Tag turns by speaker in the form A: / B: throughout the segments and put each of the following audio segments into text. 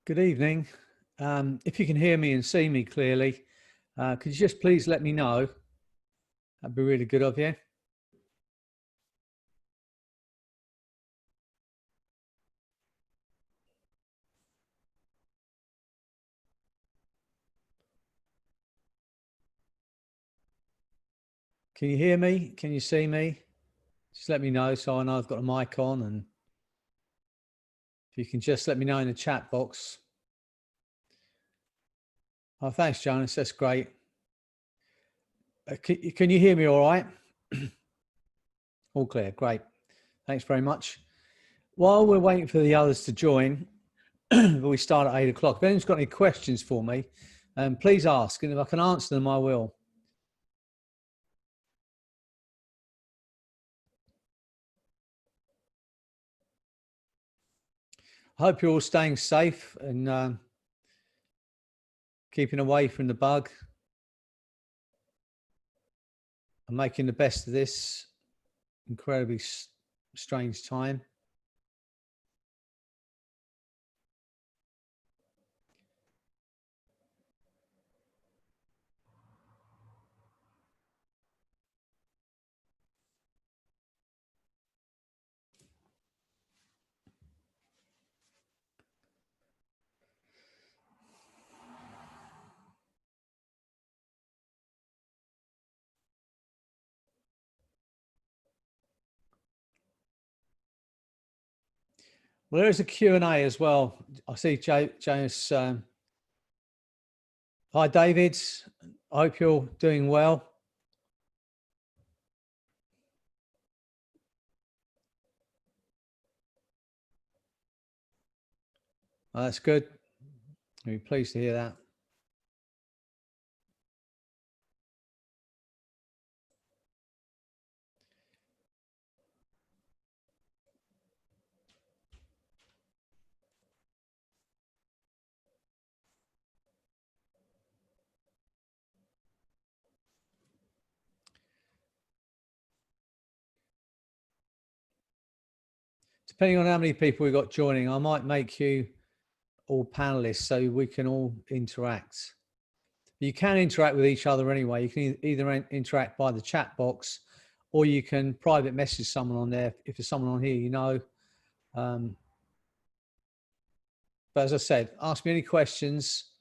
A: Good evening. If you can hear me and see me clearly, could you just please let me know? That'd be really good of you. Can you hear me? Can you see me? Just let me know so I know I've got a mic on, and if you can just let me know in the chat box. Oh, thanks, Jonas. That's great. Can you hear me all right? All clear. Great. Thanks very much. While we're waiting for the others to join, we start at 8 o'clock. If anyone's got any questions for me, please ask, and if I can answer them, I will. I hope you're all staying safe and keeping away from the bug and making the best of this incredibly strange time. Well, there is a Q&A as well. I see James. Hi, David. I hope you're doing well. Oh, that's good. I'm pleased to hear that. Depending on how many people we've got joining, I might make you all panelists so we can all interact. You can interact with each other anyway. You can either interact by the chat box, or you can private message someone on there if there's someone on here you know. But as I said, ask me any questions.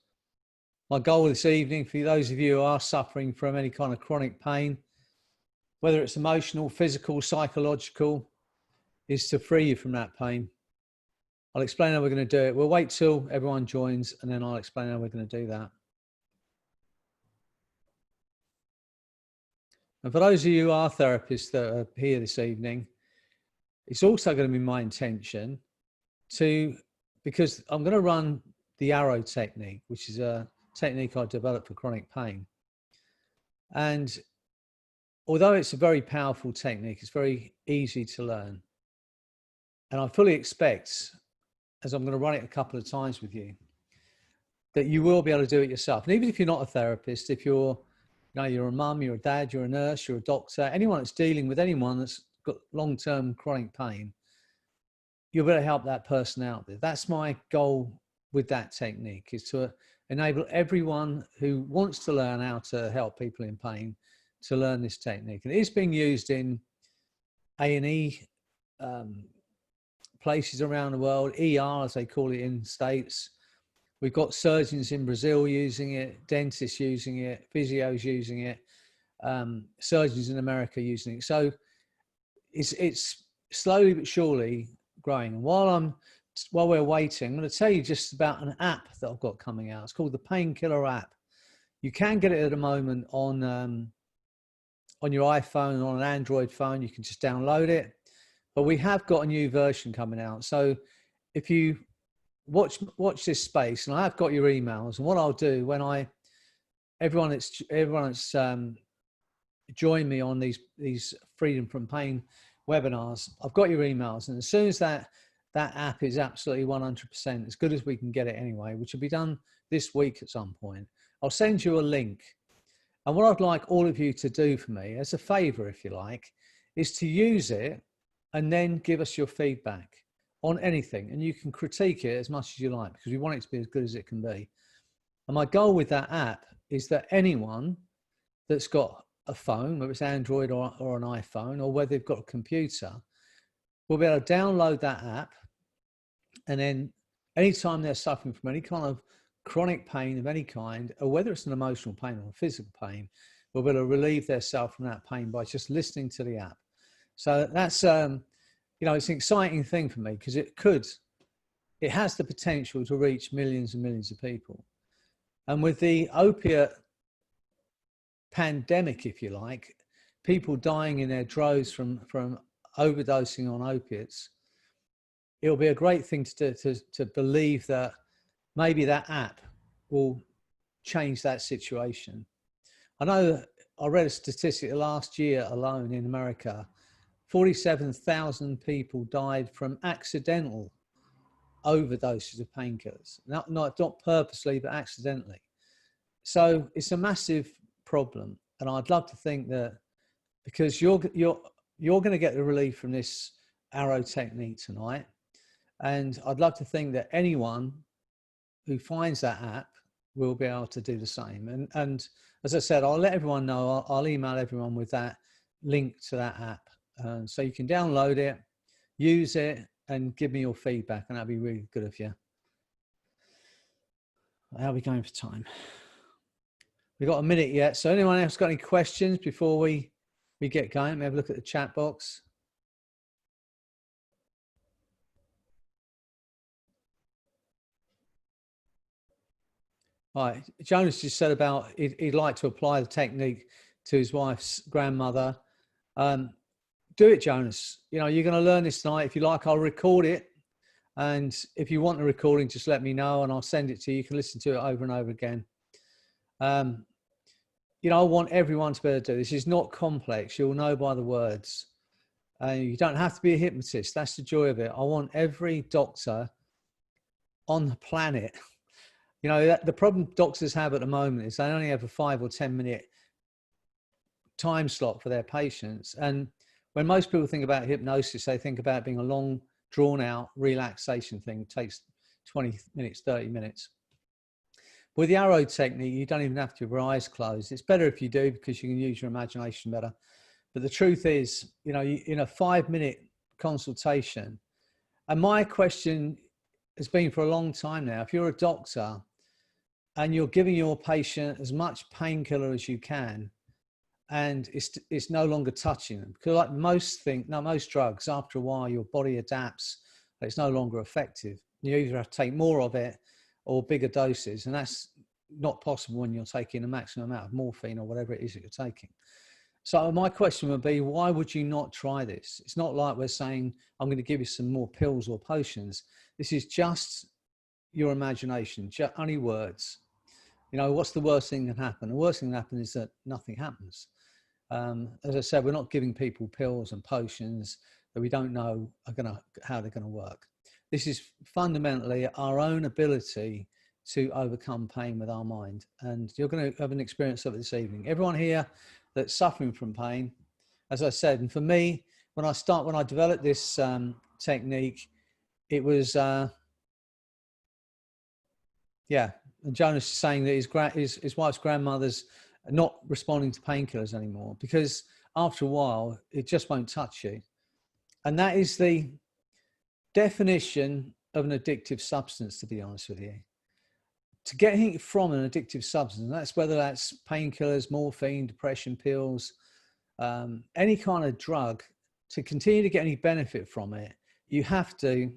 A: My goal this evening, for those of you who are suffering from any kind of chronic pain, whether it's emotional, physical, psychological, is to free you from that pain. I'll explain how we're going to do it. We'll wait till everyone joins, and then I'll explain how we're going to do that. And for those of you who are therapists that are here this evening, it's also going to be my intention to, because I'm going to run the arrow technique, which is a technique I developed for chronic pain. And although it's a very powerful technique, it's very easy to learn. And I fully expect, as I'm going to run it a couple of times with you, that you will be able to do it yourself. And even if you're not a therapist, if you're a mum, you're a dad, you're a nurse, you're a doctor, anyone that's dealing with anyone that's got long-term chronic pain, you'll be able to help that person out there. That's my goal with that technique, is to enable everyone who wants to learn how to help people in pain to learn this technique. And it is being used in A&E places around the world, ER as they call it in the States. We've got surgeons in Brazil using it, dentists using it, physios using it, surgeons in America using it. So it's slowly but surely growing. And while we're waiting, I'm going to tell you just about an app that I've got coming out. It's called the Painkiller app. You can get it at the moment on your iPhone, on an Android phone. You can just download it. But we have got a new version coming out. So if you watch this space, and I have got your emails, and what I'll do when everyone that's joined me on these Freedom from Pain webinars, I've got your emails, and as soon as that app is absolutely 100% as good as we can get it anyway, which will be done this week at some point, I'll send you a link. And what I'd like all of you to do for me, as a favor if you like, is to use it and then give us your feedback. on anything, and you can critique it as much as you like because we want it to be as good as it can be. And my goal with that app is that anyone that's got a phone, whether it's Android or an iPhone, or whether they've got a computer, will be able to download that app. And then anytime they're suffering from any kind of chronic pain of any kind, or whether it's an emotional pain or a physical pain, will be able to relieve themselves from that pain by just listening to the app. So that's, you know, it's an exciting thing for me because it has the potential to reach millions and millions of people. And with the opiate pandemic, if you like, people dying in their droves from overdosing on opiates, it'll be a great thing to believe that maybe that app will change that situation. I know I read a statistic last year alone in America, 47,000 people died from accidental overdoses of painkillers, not purposely, but accidentally. So it's a massive problem. And I'd love to think that because you're going to get the relief from this arrow technique tonight. And I'd love to think that anyone who finds that app will be able to do the same. And as I said, I'll let everyone know, I'll email everyone with that link to that app. So you can download it, use it, and give me your feedback. And that'd be really good of you. How are we going for time? We've got a minute yet. So anyone else got any questions before we get going? Let me have a look at the chat box. All right, Jonas just said about he'd like to apply the technique to his wife's grandmother. Do it, Jonas. You know, you're going to learn this tonight. If you like, I'll record it. And if you want the recording, just let me know and I'll send it to you. You can listen to it over and over again. You know, I want everyone to be able to do this. It's not complex. You'll know by the words. You don't have to be a hypnotist. That's the joy of it. I want every doctor on the planet. You know, the problem doctors have at the moment is they only have a 5 or 10 minute time slot for their patients. And when most people think about hypnosis, they think about it being a long, drawn out relaxation thing. It takes 20 minutes, 30 minutes. With the arrow technique, you don't even have to have your eyes closed. It's better if you do because you can use your imagination better. But the truth is, you know, in a 5-minute consultation, and my question has been for a long time now, if you're a doctor and you're giving your patient as much painkiller as you can, and it's no longer touching them, because like most drugs, after a while, your body adapts, it's no longer effective. You either have to take more of it or bigger doses, and that's not possible when you're taking a maximum amount of morphine or whatever it is that you're taking. So my question would be, why would you not try this? It's not like we're saying, I'm going to give you some more pills or potions. This is just your imagination, just only words. You know, what's the worst thing that can happen? The worst thing that happens is that nothing happens. As I said, we're not giving people pills and potions that we don't know how they're going to work. This is fundamentally our own ability to overcome pain with our mind. And you're going to have an experience of it this evening. Everyone here that's suffering from pain, as I said, and for me, when I developed this technique, it was, and Jonas is saying that his wife's grandmother's not responding to painkillers anymore because after a while, it just won't touch you. And that is the definition of an addictive substance, to be honest with you. To get anything from an addictive substance, that's whether that's painkillers, morphine, depression pills, any kind of drug, to continue to get any benefit from it, you have to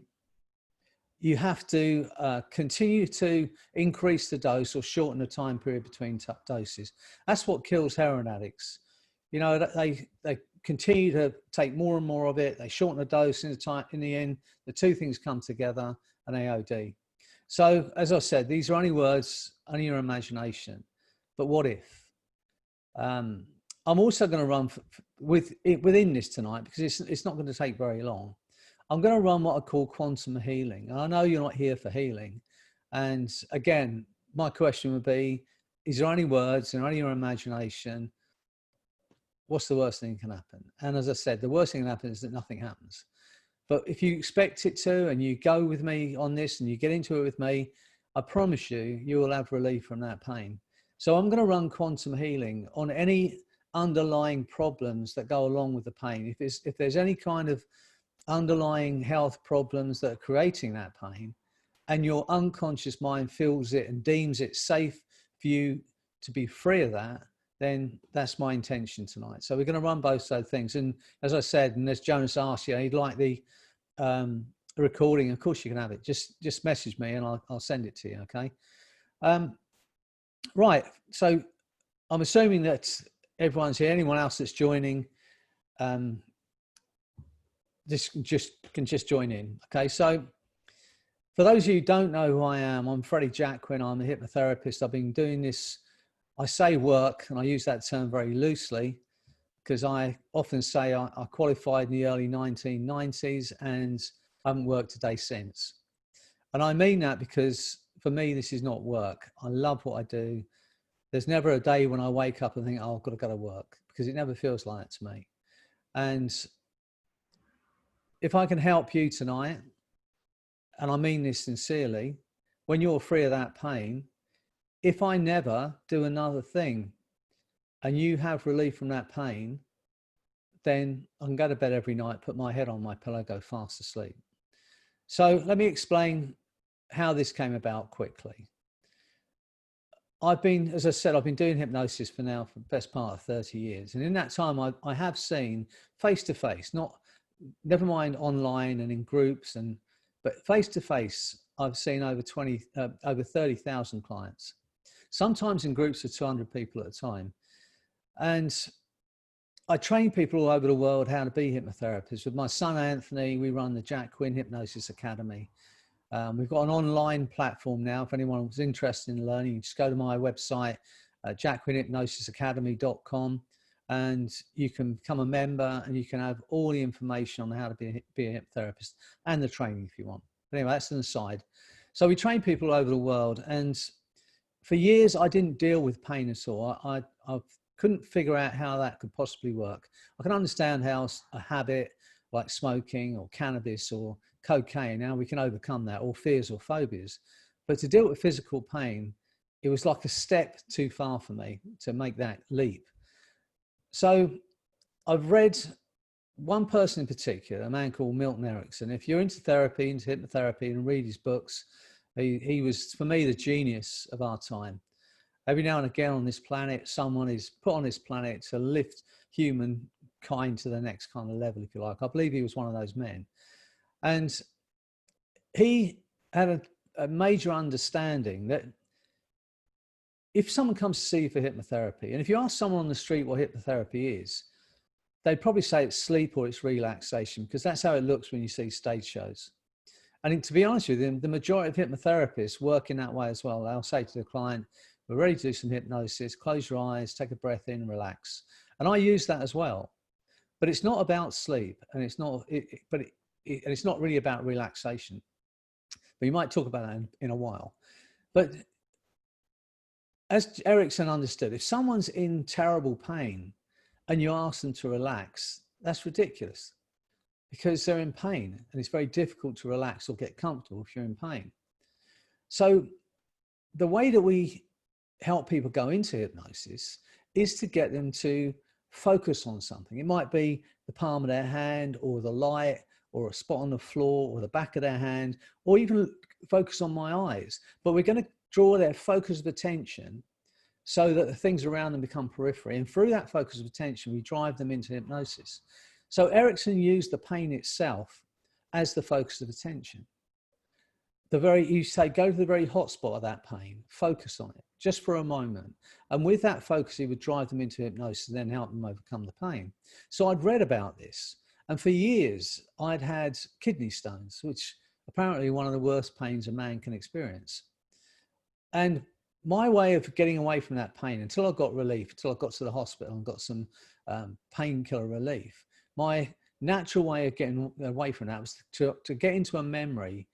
A: continue to increase the dose or shorten the time period between doses. That's what kills heroin addicts. You know, they continue to take more and more of it. They shorten the dose. In the end, the two things come together and they OD. So, as I said, these are only words, only your imagination. But what if? I'm also going to run within this tonight because it's not going to take very long. I'm going to run what I call quantum healing. And I know you're not here for healing. And again, my question would be, is there any words and only your imagination? What's the worst thing that can happen? And as I said, the worst thing that happens is that nothing happens. But if you expect it to, and you go with me on this and you get into it with me, I promise you, you will have relief from that pain. So I'm going to run quantum healing on any underlying problems that go along with the pain. If there's any kind of underlying health problems that are creating that pain, and your unconscious mind feels it and deems it safe for you to be free of that, then that's my intention tonight. So we're going to run both those things. And as I said, and as Jonas asked, you know, he'd like the recording. Of course you can have it. Just message me and I'll send it to you. Okay. Right. So I'm assuming that everyone's here. Anyone else that's joining, just can join in. Okay. So for those of you who don't know who I am, I'm Freddy Jacquin. I'm a hypnotherapist. I've been doing this, I say work, and I use that term very loosely because I often say I qualified in the early 1990s and I haven't worked a day since. And I mean that because for me, this is not work. I love what I do. There's never a day when I wake up and think, oh, I've got to go to work, because it never feels like that to me. And if I can help you tonight, and I mean this sincerely, when you're free of that pain, if I never do another thing and you have relief from that pain, then I can go to bed every night, put my head on my pillow, go fast asleep. So let me explain how this came about quickly. As I said, I've been doing hypnosis for the best part of 30 years. And in that time, I have seen face-to-face, never mind online and in groups, but face-to-face, I've seen over 30,000 clients, sometimes in groups of 200 people at a time. And I train people all over the world how to be hypnotherapists. With my son, Anthony, we run the Jacquin Hypnosis Academy. We've got an online platform now. If anyone was interested in learning, you just go to my website, jacquinhypnosisacademy.com, and you can become a member and you can have all the information on how to be a hypnotherapist and the training if you want. But anyway, that's an aside. So we train people all over the world. And for years, I didn't deal with pain at all. I couldn't figure out how that could possibly work. I can understand how a habit like smoking or cannabis or cocaine, how we can overcome that, or fears or phobias. But to deal with physical pain, it was like a step too far for me to make that leap. So I've read one person in particular, a man called Milton Erickson. If you're into therapy, into hypnotherapy, and read his books, he was, for me, the genius of our time. Every now and again on this planet, someone is put on this planet to lift humankind to the next kind of level, if you like. I believe he was one of those men. And he had a major understanding that if someone comes to see you for hypnotherapy, and if you ask someone on the street what hypnotherapy is, they'd probably say it's sleep or it's relaxation, because that's how it looks when you see stage shows. And to be honest with you, the majority of hypnotherapists work in that way as well. They'll say to the client, we're ready to do some hypnosis, close your eyes, take a breath in, relax. And I use that as well. But it's not about sleep, and it's not really about relaxation. But you might talk about that in a while. But as Erickson understood, if someone's in terrible pain and you ask them to relax, that's ridiculous, because they're in pain and it's very difficult to relax or get comfortable if you're in pain. So the way that we help people go into hypnosis is to get them to focus on something. It might be the palm of their hand or the light or a spot on the floor or the back of their hand, or even focus on my eyes. But we're going to draw their focus of attention so that the things around them become periphery. And through that focus of attention, we drive them into hypnosis. So Erickson used the pain itself as the focus of attention. You say, go to the very hot spot of that pain, focus on it just for a moment. And with that focus, he would drive them into hypnosis and then help them overcome the pain. So I'd read about this. And for years, I'd had kidney stones, which apparently one of the worst pains a man can experience. And my way of getting away from that pain, until I got relief, until I got to the hospital and got some painkiller relief, my natural way of getting away from that was to get into a memory.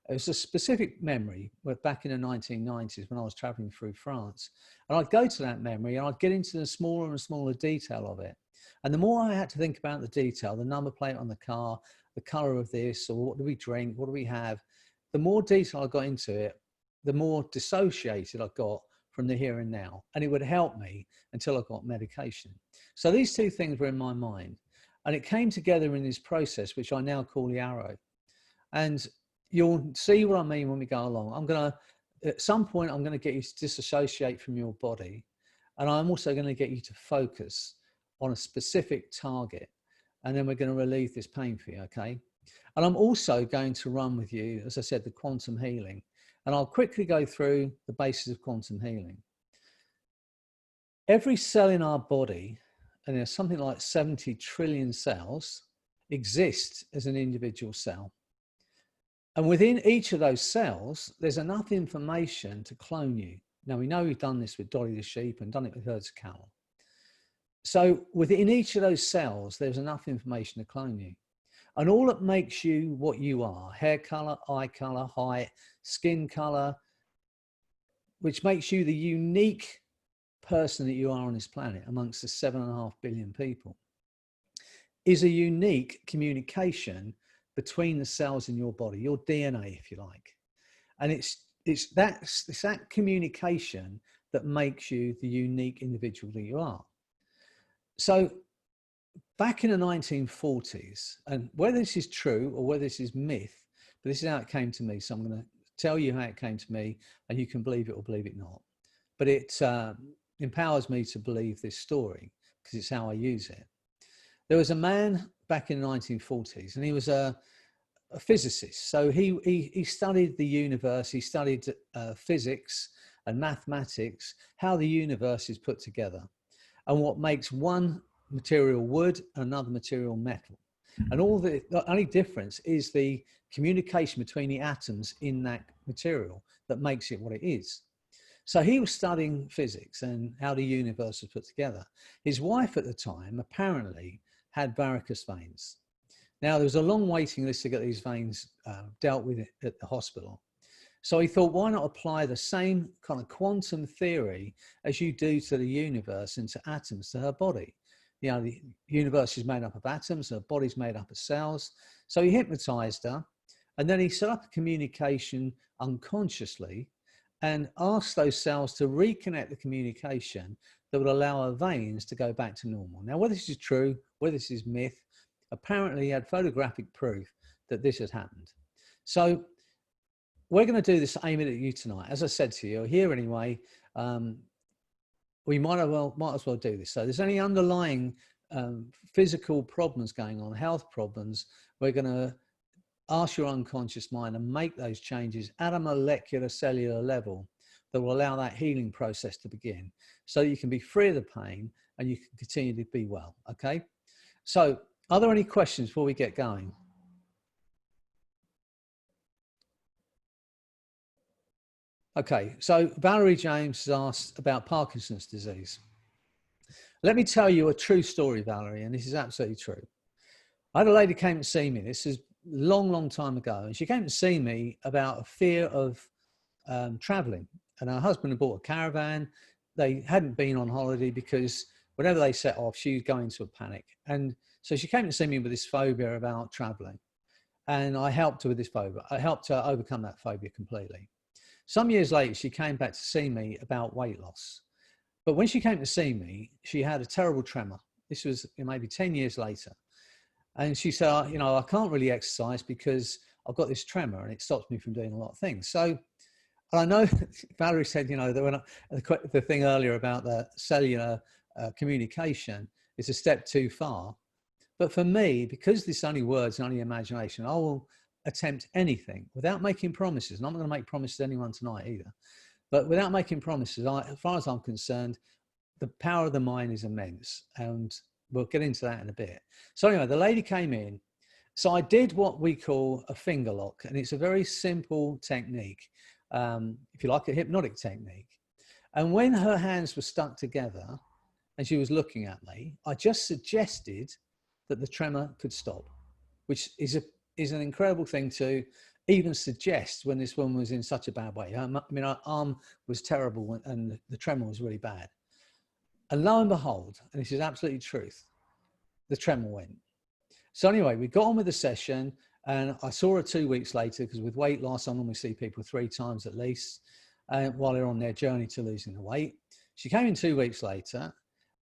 A: It was a specific memory back in the 1990s when I was traveling through France. And I'd go to that memory and I'd get into the smaller and smaller detail of it. And the more I had to think about the detail, the number plate on the car, the color of this, or what do we drink, what do we have. The more detail I got into it, the more dissociated I got from the here and now. And it would help me until I got medication. So these two things were in my mind. And it came together in this process, which I now call the arrow. And you'll see what I mean when we go along. At some point, I'm going to get you to disassociate from your body. And I'm also going to get you to focus on a specific target. And then we're going to relieve this pain for you, okay? And I'm also going to run with you, as I said, the quantum healing. And I'll quickly go through the basis of quantum healing. Every cell in our body, and there's something like 70 trillion cells, exists as an individual cell. And within each of those cells, there's enough information to clone you. Now, we know we've done this with Dolly the sheep and done it with herds of cattle. So within each of those cells, there's enough information to clone you. And all that makes you what you are, hair color, eye color, height, skin color, which makes you the unique person that you are on this planet amongst the 7.5 billion people, is a unique communication between the cells in your body, your DNA, if you like. And it's that communication that makes you the unique individual that you are. So back in the 1940s, and whether this is true or whether this is myth, but this is how it came to me. So I'm going to tell you how it came to me, and you can believe it or believe it not. But it empowers me to believe this story because it's how I use it. There was a man back in the 1940s, and he was a physicist. So he studied the universe. He studied physics and mathematics, how the universe is put together, and what makes one material wood, another material metal. And the only difference is the communication between the atoms in that material that makes it what it is. So he was studying physics and how the universe was put together. His wife at the time apparently had varicose veins. Now, there was a long waiting list to get these veins dealt with at the hospital. So he thought, why not apply the same kind of quantum theory as you do to the universe and to atoms to her body? You know, the universe is made up of atoms, her body's made up of cells. So he hypnotized her, and then he set up a communication unconsciously and asked those cells to reconnect the communication that would allow her veins to go back to normal. Now, whether this is true, whether this is myth, apparently he had photographic proof that this had happened. So we're going to do this aiming at you tonight. As I said to you, here anyway, we might as well do this. So there's any underlying physical problems going on, health problems, we're going to ask your unconscious mind and make those changes at a molecular cellular level that will allow that healing process to begin, so you can be free of the pain and you can continue to be well. Okay. So are there any questions before we get going? Okay, so Valerie James has asked about Parkinson's disease. Let me tell you a true story, Valerie, and this is absolutely true. I had a lady came to see me, this is a long time ago, and she came to see me about a fear of traveling. And her husband had bought a caravan. They hadn't been on holiday because whenever they set off, she would go into a panic. And so she came to see me with this phobia about traveling. And I helped her with this phobia. I helped her overcome that phobia completely. Some years later, she came back to see me about weight loss. But when she came to see me, she had a terrible tremor. This was maybe 10 years later. And she said, you know, I can't really exercise because I've got this tremor and it stops me from doing a lot of things. So I know Valerie said, you know, that the thing earlier about the cellular communication is a step too far. But for me, because this is only words and only imagination, I will attempt anything without making promises. And I'm not going to make promises to anyone tonight either. But without making promises, as far as I'm concerned, the power of the mind is immense. And we'll get into that in a bit. So anyway, the lady came in. So I did what we call a finger lock. And it's a very simple technique, if you like, a hypnotic technique. And when her hands were stuck together and she was looking at me, I just suggested that the tremor could stop, which is an incredible thing to even suggest when this woman was in such a bad way. I mean, her arm was terrible and the tremor was really bad. And lo and behold, and this is absolutely truth, the tremor went. So anyway, we got on with the session, and I saw her 2 weeks later, because with weight loss, I normally see people 3 times at least while they're on their journey to losing the weight. She came in 2 weeks later.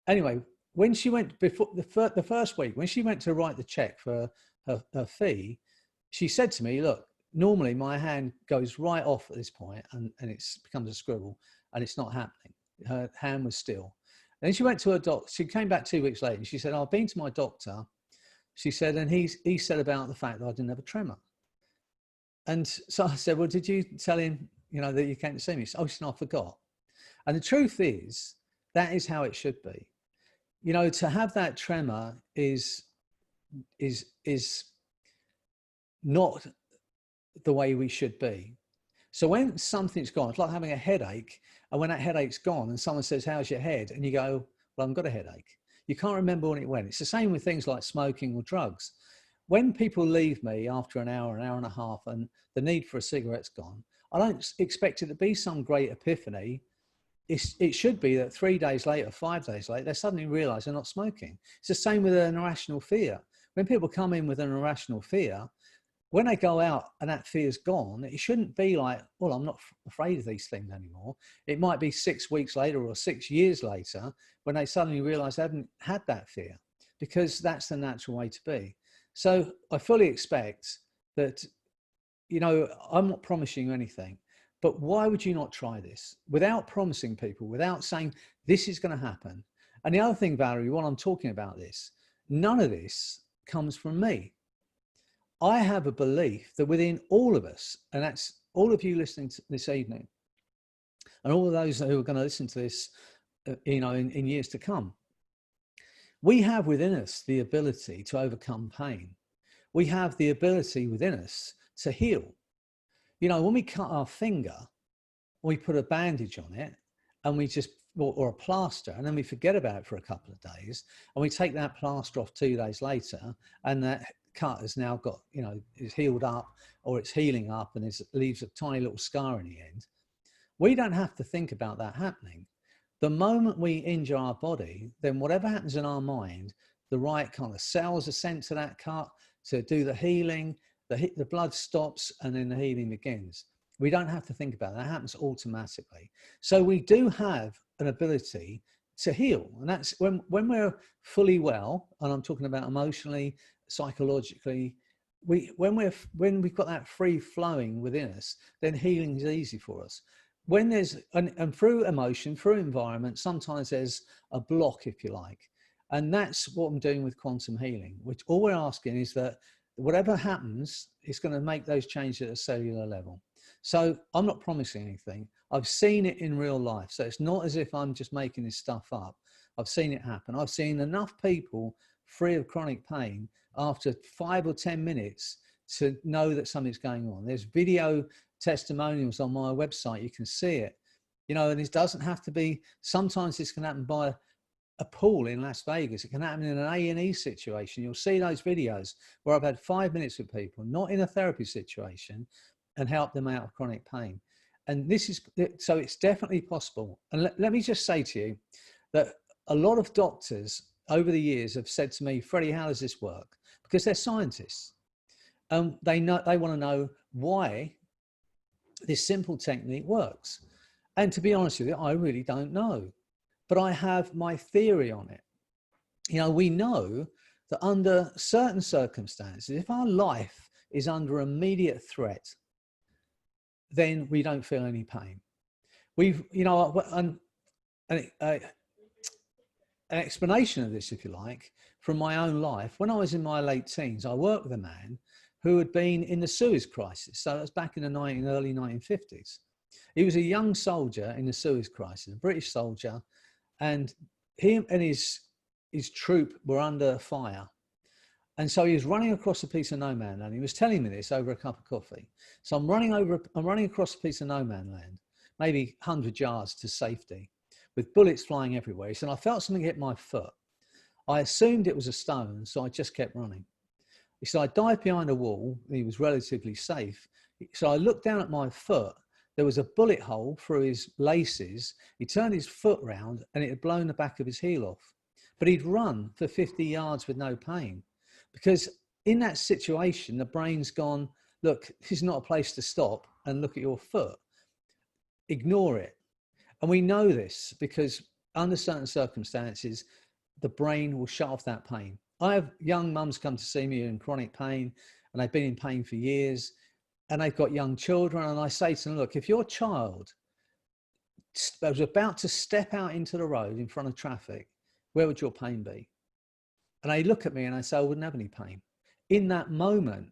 A: Anyway, when she went before the first week, when she went to write the check for her fee, she said to me, look, normally my hand goes right off at this point and it becomes a scribble, and it's not happening. Her hand was still. And then she went to her doctor. She came back 2 weeks later and she said, I've been to my doctor. She said, and he said about the fact that I didn't have a tremor. And so I said, well, did you tell him, that you came to see me? She said, oh, she said, I forgot. And the truth is, that is how it should be. To have that tremor is not the way we should be. So when something's gone, it's like having a headache, and when that headache's gone and someone says, how's your head? And you go, well, I've got a headache. You can't remember when it went. It's the same with things like smoking or drugs. When people leave me after an hour and a half, and the need for a cigarette's gone, I don't expect it to be some great epiphany. It should be that 3 days later, 5 days later, they suddenly realize they're not smoking. It's the same with an irrational fear. When people come in with an irrational fear, when they go out and that fear's gone, it shouldn't be like, well, I'm not afraid of these things anymore. It might be 6 weeks later or 6 years later when they suddenly realize they haven't had that fear, because that's the natural way to be. So I fully expect that, I'm not promising you anything, but why would you not try this without promising people, without saying this is going to happen? And the other thing, Valerie, while I'm talking about this, none of this comes from me. I have a belief that within all of us, and that's all of you listening to this evening, and all of those who are going to listen to this, in years to come, we have within us the ability to overcome pain. We have the ability within us to heal. When we cut our finger, we put a bandage on it, and we just, or a plaster, and then we forget about it for a couple of days, and we take that plaster off 2 days later, and that cut has now got, is healed up, or it's healing up, and it leaves a tiny little scar in the end. We don't have to think about that happening. The moment we injure our body, then whatever happens in our mind, the right kind of cells are sent to that cut to do the healing, the blood stops, and then the healing begins. We don't have to think about it. That happens automatically. So we do have an ability to heal. And that's when we're fully well, and I'm talking about emotionally, psychologically, when we've got that free flowing within us, then healing is easy for us. When there's, and through emotion, through environment, sometimes there's a block, if you like. And that's what I'm doing with quantum healing, which all we're asking is that whatever happens, it's going to make those changes at a cellular level. So I'm not promising anything. I've seen it in real life. So it's not as if I'm just making this stuff up. I've seen it happen. I've seen enough people free of chronic pain after 5 or 10 minutes to know that something's going on. There's video testimonials on my website. You can see it, and it doesn't have to be, sometimes this can happen by a pool in Las Vegas. It can happen in an A&E situation. You'll see those videos where I've had 5 minutes with people, not in a therapy situation, and help them out of chronic pain. And this is, so it's definitely possible. And let me just say to you that a lot of doctors over the years have said to me, Freddie, how does this work? Because they're scientists. They want to know why this simple technique works. And to be honest with you, I really don't know. But I have my theory on it. We know that under certain circumstances, if our life is under immediate threat, then we don't feel any pain. An explanation of this, if you like, from my own life. When I was in my late teens, I worked with a man who had been in the Suez crisis. So that was back in the early 1950s. He was a young soldier in the Suez crisis, a British soldier, and him and his troop were under fire. And so he was running across a piece of no man land. He was telling me this over a cup of coffee. So I'm running across a piece of no man land, maybe 100 yards to safety, with bullets flying everywhere. He said, I felt something hit my foot. I assumed it was a stone, so I just kept running. He said, I dived behind a wall, and he was relatively safe. So I looked down at my foot. There was a bullet hole through his laces. He turned his foot round, and it had blown the back of his heel off. But he'd run for 50 yards with no pain, because in that situation, the brain's gone, look, this is not a place to stop and look at your foot. Ignore it. And we know this because under certain circumstances, the brain will shut off that pain. I have young mums come to see me in chronic pain, and they've been in pain for years, and they've got young children. And I say to them, look, if your child was about to step out into the road in front of traffic, where would your pain be? And they look at me and I say, I wouldn't have any pain. In that moment,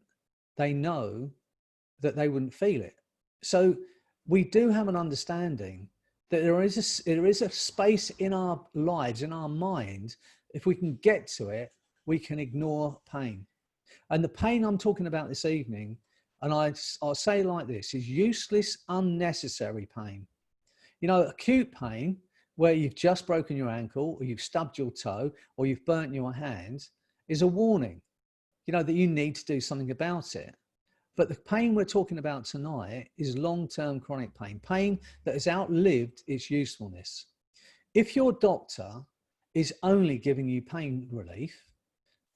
A: they know that they wouldn't feel it. So we do have an understanding that there is a space in our lives, in our mind. If we can get to it, we can ignore pain. And the pain I'm talking about this evening, and I'll say it like this, is useless, unnecessary pain. You know, acute pain, where you've just broken your ankle, or you've stubbed your toe, or you've burnt your hand, is a warning, you know, that you need to do something about it. But the pain we're talking about tonight is long-term chronic pain, pain that has outlived its usefulness. If your doctor is only giving you pain relief,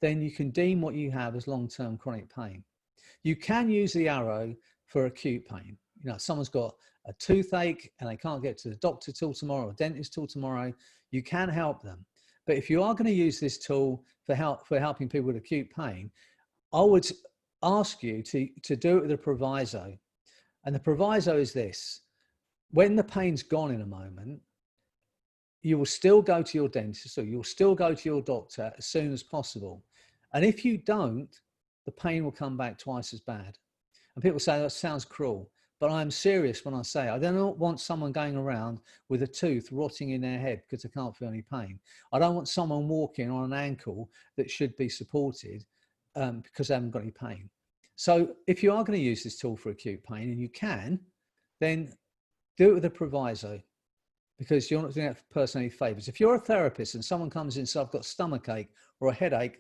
A: then you can deem what you have as long-term chronic pain. You can use the arrow for acute pain. You know, someone's got a toothache and they can't get to the doctor till tomorrow or dentist till tomorrow, you can help them. But if you are going to use this tool for helping people with acute pain, I would ask you to do it with a proviso. And the proviso is this: when the pain's gone in a moment, you will still go to your dentist, or you'll still go to your doctor as soon as possible. And if you don't, the pain will come back twice as bad. And people say, that sounds cruel. But I'm serious when I say I don't want someone going around with a tooth rotting in their head because they can't feel any pain. I don't want someone walking on an ankle that should be supported because they haven't got any pain. So if you are going to use this tool for acute pain, and you can, then do it with a proviso, because you're not doing that for person any favors. If you're a therapist and someone comes in and says, I've got a stomach ache or a headache,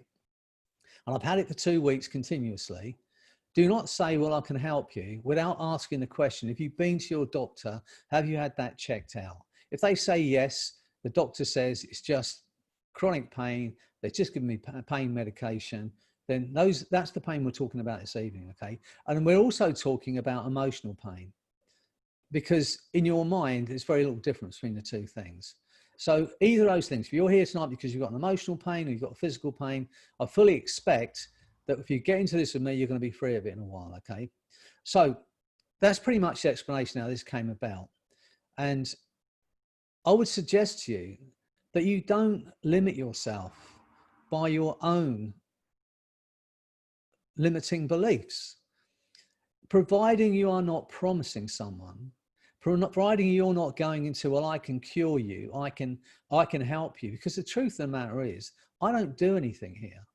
A: and I've had it for 2 weeks continuously, do not say, well, I can help you, without asking the question, if you've been to your doctor, have you had that checked out? If they say yes, the doctor says it's just chronic pain, they're just giving me pain medication, then that's the pain we're talking about this evening, okay? And we're also talking about emotional pain, because in your mind, there's very little difference between the two things. So either of those things, if you're here tonight because you've got an emotional pain or you've got a physical pain, I fully expect that if you get into this with me, you're going to be free of it in a while, okay? So that's pretty much the explanation how this came about. And I would suggest to you that you don't limit yourself by your own limiting beliefs. Providing you are not promising someone, providing you're not going into, well, I can cure you, I can help you, because the truth of the matter is, I don't do anything here.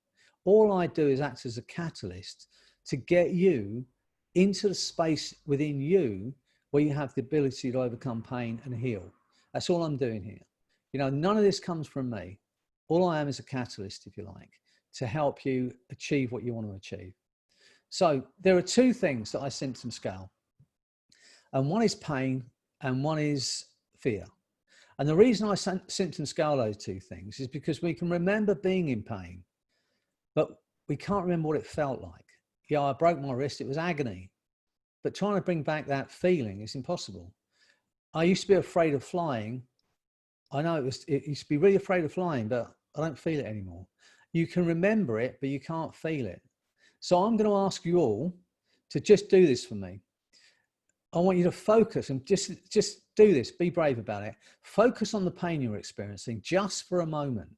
A: All I do is act as a catalyst to get you into the space within you where you have the ability to overcome pain and heal. That's all I'm doing here. You know, none of this comes from me. All I am is a catalyst, if you like, to help you achieve what you want to achieve. So there are two things that I symptom scale. And one is pain and one is fear. And the reason I symptom scale those two things is because we can remember being in pain, but we can't remember what it felt like. Yeah, I broke my wrist, it was agony. But trying to bring back that feeling is impossible. I used to be afraid of flying. I know it used to be really afraid of flying, but I don't feel it anymore. You can remember it, but you can't feel it. So I'm going to ask you all to just do this for me. I want you to focus and just do this. Be brave about it. Focus on the pain you're experiencing just for a moment.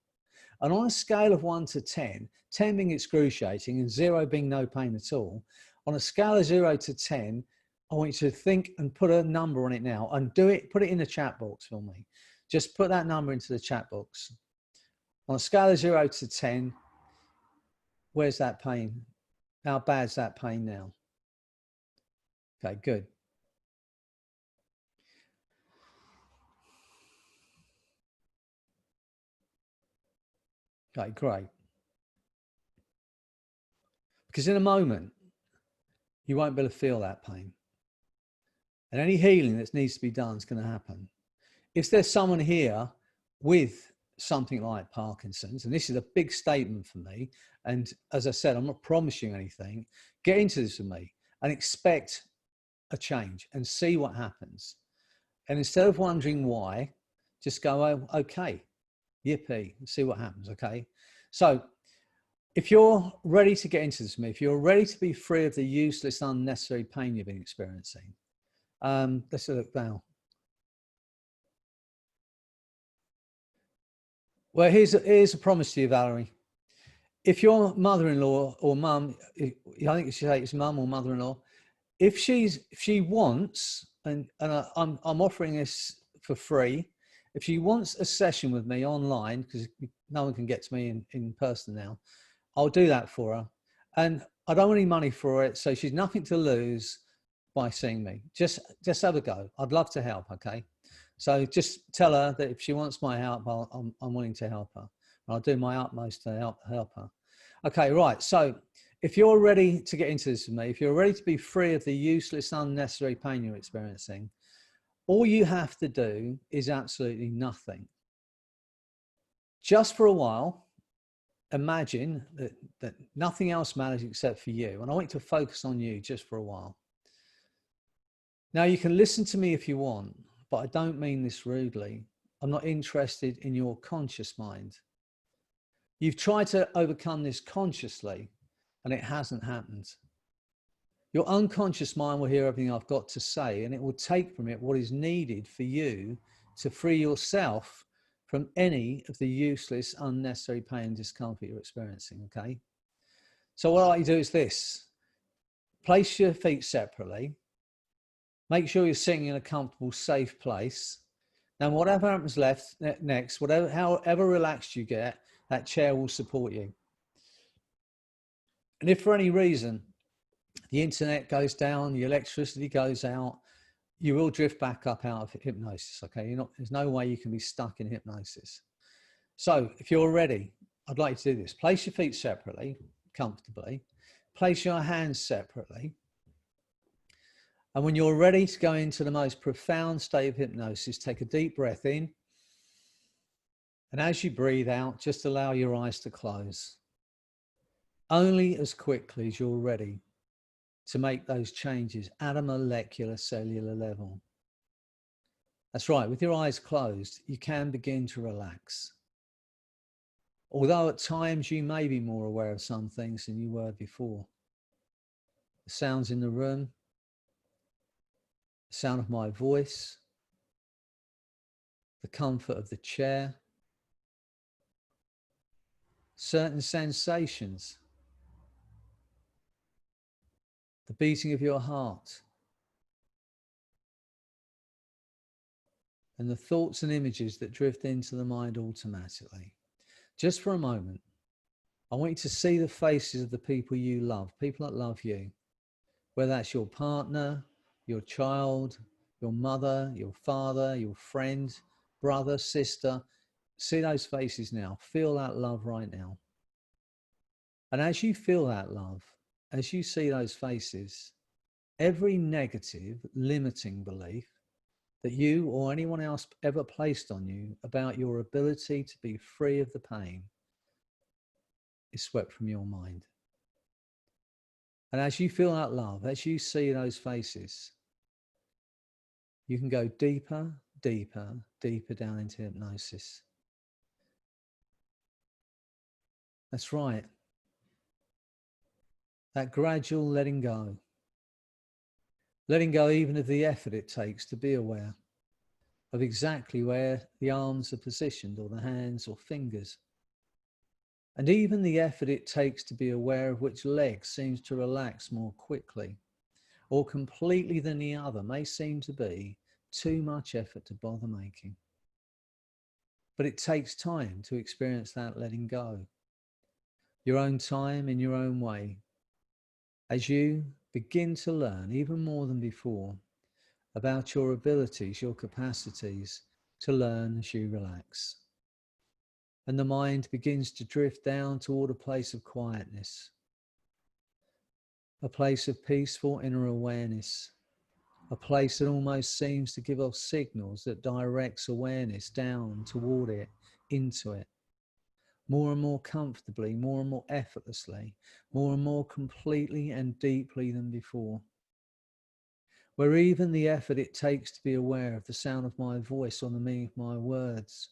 A: And on a scale of 1 to 10, 10 being excruciating and 0 being no pain at all, on a scale of 0 to 10, I want you to think and put a number on it now, and put it in the chat box for me. Just put that number into the chat box. On a scale of 0 to 10, where's that pain? How bad's that pain now? Okay, good. Okay, great. Because in a moment, you won't be able to feel that pain. And any healing that needs to be done is going to happen. If there's someone here with something like Parkinson's, and this is a big statement for me, and as I said, I'm not promising anything, get into this with me and expect a change and see what happens. And instead of wondering why, just go, oh, okay, yippee, see what happens, okay? So if you're ready to get into this with me, if you're ready to be free of the useless, unnecessary pain you've been experiencing, let's look now. Well, here's a promise to you, Valerie. If your mother-in-law or mum, I think you should say it's mum or mother-in-law, if she wants, and I'm offering this for free, if she wants a session with me online, because no one can get to me in person now, I'll do that for her. And I don't want any money for it, so she's nothing to lose by seeing me. Just have a go. I'd love to help, okay? So just tell her that if she wants my help, I'm willing to help her. I'll do my utmost to help her. Okay, right. So if you're ready to get into this with me, if you're ready to be free of the useless, unnecessary pain you're experiencing, all you have to do is absolutely nothing. Just for a while, imagine that nothing else matters except for you. And I want you to focus on you just for a while. Now, you can listen to me if you want, but I don't mean this rudely. I'm not interested in your conscious mind. You've tried to overcome this consciously, and it hasn't happened. Your unconscious mind will hear everything I've got to say, and it will take from it what is needed for you to free yourself from any of the useless, unnecessary pain and discomfort you're experiencing, okay? So what I like you to do is this. Place your feet separately. Make sure you're sitting in a comfortable, safe place. Now, whatever happens next, however relaxed you get, that chair will support you. And if for any reason the internet goes down, the electricity goes out, you will drift back up out of hypnosis, okay? There's no way you can be stuck in hypnosis. So if you're ready, I'd like you to do this. Place your feet separately, comfortably. Place your hands separately. And when you're ready to go into the most profound state of hypnosis, take a deep breath in. And as you breathe out, just allow your eyes to close. Only as quickly as you're ready to make those changes at a molecular cellular level. That's right, with your eyes closed, you can begin to relax. Although at times you may be more aware of some things than you were before. The sounds in the room, the sound of my voice, the comfort of the chair, certain sensations, the beating of your heart, and the thoughts and images that drift into the mind automatically. Just for a moment, I want you to see the faces of the people you love, people that love you, whether that's your partner, your child, your mother, your father, your friend, brother, sister. See those faces now. Feel that love right now. And as you feel that love, as you see those faces, every negative, limiting belief that you or anyone else ever placed on you about your ability to be free of the pain is swept from your mind. And as you feel that love, as you see those faces, you can go deeper, deeper, deeper down into hypnosis. That's right. That gradual letting go. Letting go even of the effort it takes to be aware of exactly where the arms are positioned, or the hands or fingers. And even the effort it takes to be aware of which leg seems to relax more quickly or completely than the other may seem to be too much effort to bother making. But it takes time to experience that letting go. Your own time in your own way. As you begin to learn even more than before about your abilities, your capacities to learn as you relax. And the mind begins to drift down toward a place of quietness, a place of peaceful inner awareness, a place that almost seems to give off signals that directs awareness down toward it into it, more and more comfortably, more and more effortlessly, more and more completely and deeply than before. Where even the effort it takes to be aware of the sound of my voice or the meaning of my words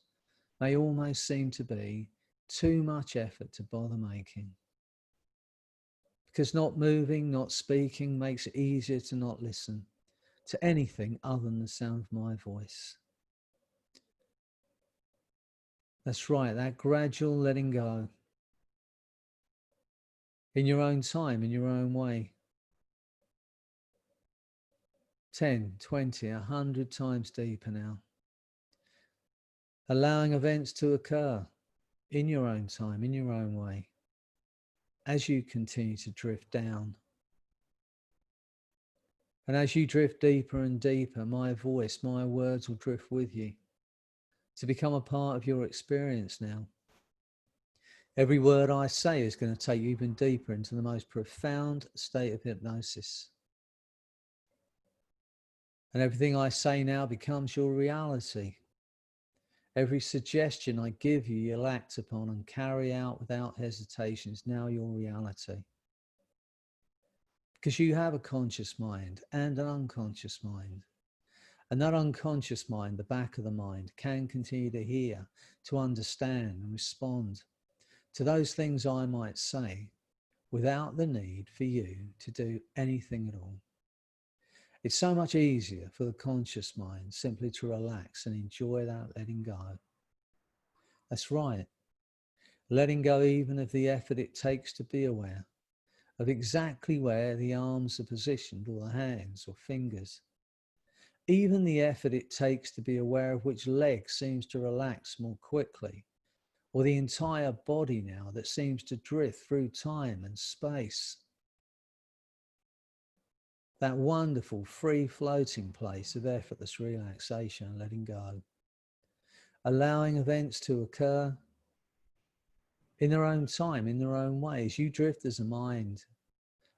A: may almost seem to be too much effort to bother making. Because not moving, not speaking makes it easier to not listen to anything other than the sound of my voice. That's right, that gradual letting go. In your own time, in your own way. 10, 20, 100 times deeper now. Allowing events to occur in your own time, in your own way, as you continue to drift down. And as you drift deeper and deeper, my voice, my words will drift with you to become a part of your experience now. Every word I say is going to take you even deeper into the most profound state of hypnosis. And everything I say now becomes your reality. Every suggestion I give you, you'll act upon and carry out without hesitation is now your reality. Because you have a conscious mind and an unconscious mind. And that unconscious mind, the back of the mind, can continue to hear, to understand and respond to those things I might say without the need for you to do anything at all. It's so much easier for the conscious mind simply to relax and enjoy that letting go. That's right. Letting go even of the effort it takes to be aware of exactly where the arms are positioned or the hands or fingers. Even the effort it takes to be aware of which leg seems to relax more quickly, or the entire body now that seems to drift through time and space. That wonderful free floating place of effortless relaxation and letting go. Allowing events to occur in their own time, in their own ways. You drift as a mind,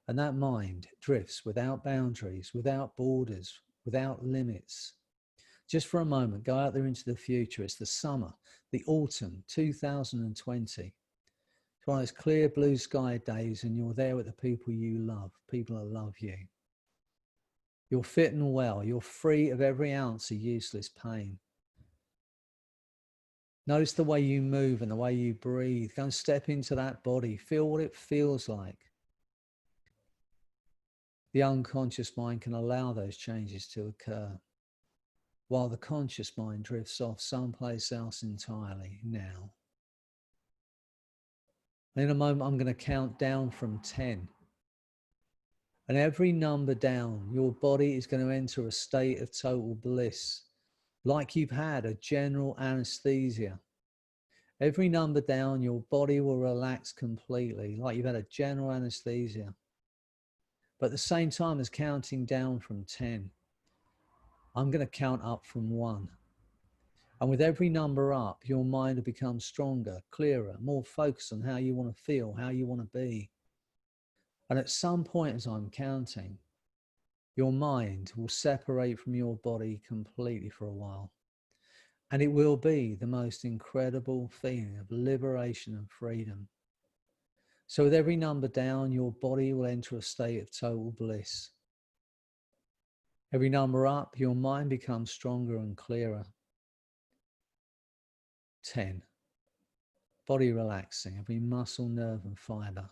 A: and that mind drifts without boundaries, without borders, without limits. Just for a moment, go out there into the future. It's the summer, the autumn, 2020. It's one of those clear blue sky days, and you're there with the people you love, people that love you. You're fit and well. You're free of every ounce of useless pain. Notice the way you move and the way you breathe. Go and step into that body. Feel what it feels like. The unconscious mind can allow those changes to occur, while the conscious mind drifts off someplace else entirely now. In a moment, I'm going to count down from 10. And every number down, your body is going to enter a state of total bliss, like you've had a general anesthesia. Every number down, your body will relax completely, like you've had a general anesthesia. But at the same time as counting down from 10, I'm going to count up from 1. And with every number up, your mind will become stronger, clearer, more focused on how you want to feel, how you want to be. And at some point as I'm counting, your mind will separate from your body completely for a while. And it will be the most incredible feeling of liberation and freedom. So with every number down, your body will enter a state of total bliss. Every number up, your mind becomes stronger and clearer. 10. Body relaxing, every muscle, nerve and fiber.